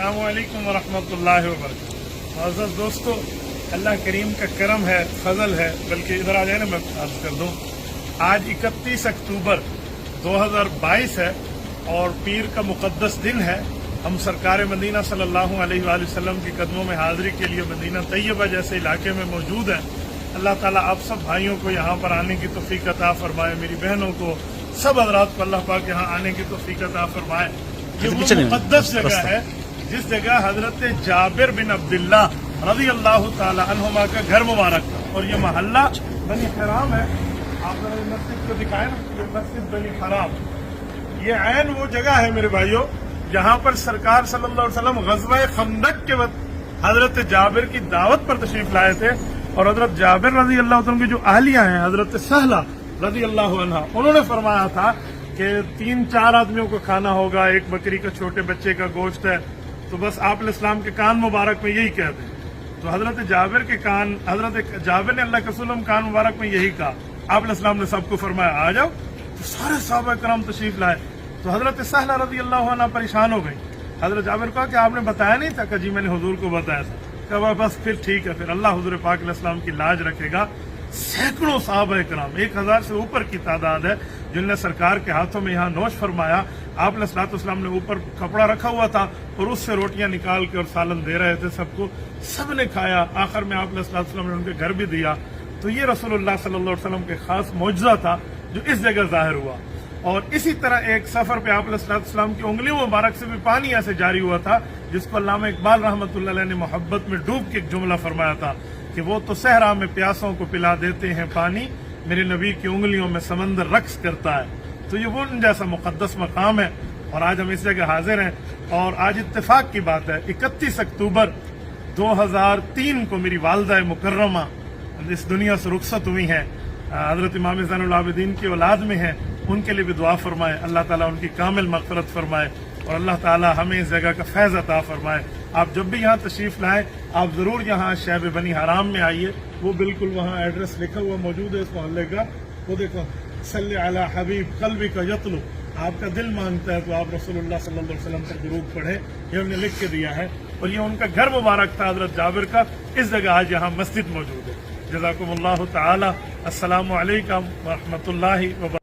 अस्सलामु अलैकुम वरहमतुल्लाहि वबरकातुहू। मुअज़्ज़ज़ दोस्तों, अल्लाह करीम का करम है, फजल है, बल्कि इधर आ जाए ना, मैं अर्ज कर दूं। आज 31 अक्टूबर 2022 है और पीर का मुक़द्दस दिन है। हम सरकार मदीना सल्लल्लाहु अलैहि वसल्लम के कदमों में हाजिरी के लिए मदीना तैयबा जैसे इलाके में मौजूद हैं। अल्लाह ताला आप सब भाइयों को यहाँ पर आने की तौफीक अता फरमाए, मेरी बहनों को, सब हज़रात को अल्लाह पाक यहाँ आने की तौफीक अता फरमाए। ये वो मुक़द्दस जगह है जिस जगह हजरत जाबिर बिन अब्दुल्लाह रज़ी अल्लाह ताला अन्हुमा का घर मुबारक था, और ये महल्ला बनी हराम है। आप मस्जिद को दिखाए ना, ये मस्जिद बनी हराम, ये ऐन वो जगह है मेरे भाइयों जहाँ पर सरकार सल्लल्लाहु अलैहि वसल्लम ग़ज़वा खंदक के वक्त हजरत जाबिर की दावत पर तशरीफ लाए थे, और हजरत जाबिर रज़ी अल्लाह तआला की जो आहलिया हैं हजरत सहला रज़ी अल्लाह अन्हा, उन्होंने फरमाया था कि 3-4 आदमियों को खाना होगा, एक बकरी का छोटे बच्चे का गोश्त है, तो बस आप इस्लाम के कान मुबारक में यही कहते हैं। तो हजरत जाबिर के कान, हजरत जाबिर ने अल्लाह के रसूल कान मुबारक में यही कहा। आप इस्लाम ने सबको फरमाया आ जाओ, तो सारे सहाबा कराम तशरीफ लाए। तो हजरत सहला रज़ी अल्लाह अन्हा परेशान हो गई। हजरत जाबिर कहा कि आपने बताया नहीं था? कि जी मैंने हुजूर को बताया था। कहा बस फिर ठीक है, फिर अल्लाह हुजूर पाक इस्लाम की लाज रखेगा। सैकड़ों सहाबा कराम, 1000 से ऊपर की तादाद है जिनने सरकार के हाथों में यहाँ नोश फरमाया। आप इस्लाम ने ऊपर कपड़ा रखा हुआ था और उससे रोटियां निकाल के और सालन दे रहे थे सबको, सब ने खाया। आखिर में आप इस्लाम ने उनके घर भी दिया। तो ये रसूलुल्लाह सल्लल्लाहु अलैहि वसल्लम के खास मौजज़ा था जो इस जगह जाहिर हुआ। और इसी तरह एक सफर पे आप इस्लाम की उंगलियों मुबारक से भी पानी ऐसे जारी हुआ था, जिसको अल्लामा इकबाल रहमतुल्लाह अलैह ने मोहब्बत में डूब के एक जुमला फरमाया था कि वो तो सहरा में प्यासों को पिला देते हैं पानी, मेरे नबी की उंगलियों में समंदर रक्स करता है। तो ये वो जैसा मुक़द्दस मकाम है, और आज हम इस जगह हाजिर हैं। और आज इत्तेफाक की बात है, 31 अक्टूबर 2003 को मेरी वालदा मुकर्रमा इस दुनिया से रुखसत हुई हैं। हजरत इमाम ज़ैनुल आबिदीन की औलाद में हैं, उनके लिए भी दुआ फरमाए, अल्लाह ताला उनकी कामिल मग़फ़िरत फरमाए, और अल्लाह ताला हमें इस जगह का फैज़ अता फरमाए। आप जब भी यहाँ तशरीफ लाएं, आप जरूर यहाँ शैब बनी हराम में आइए। वो बिल्कुल वहाँ एड्रेस लिखा हुआ मौजूद है इस मोहल्ले का, वो देखो, सल्ले अला हबीब क़ल्बी का यतलू, आपका दिल मांगता है तो आप रसूलुल्लाह सल्लल्लाहु अलैहि वसल्लम पर दुरूद पढ़े। ये हमने लिख के दिया है, और ये उनका घर मुबारक था हजरत जाबिर का। इस जगह आज यहाँ मस्जिद मौजूद है। जज़ाकुमुल्लाहु ताला। अस्सलामु अलैकुम व रहमतुल्लाहि व बरकातुहू।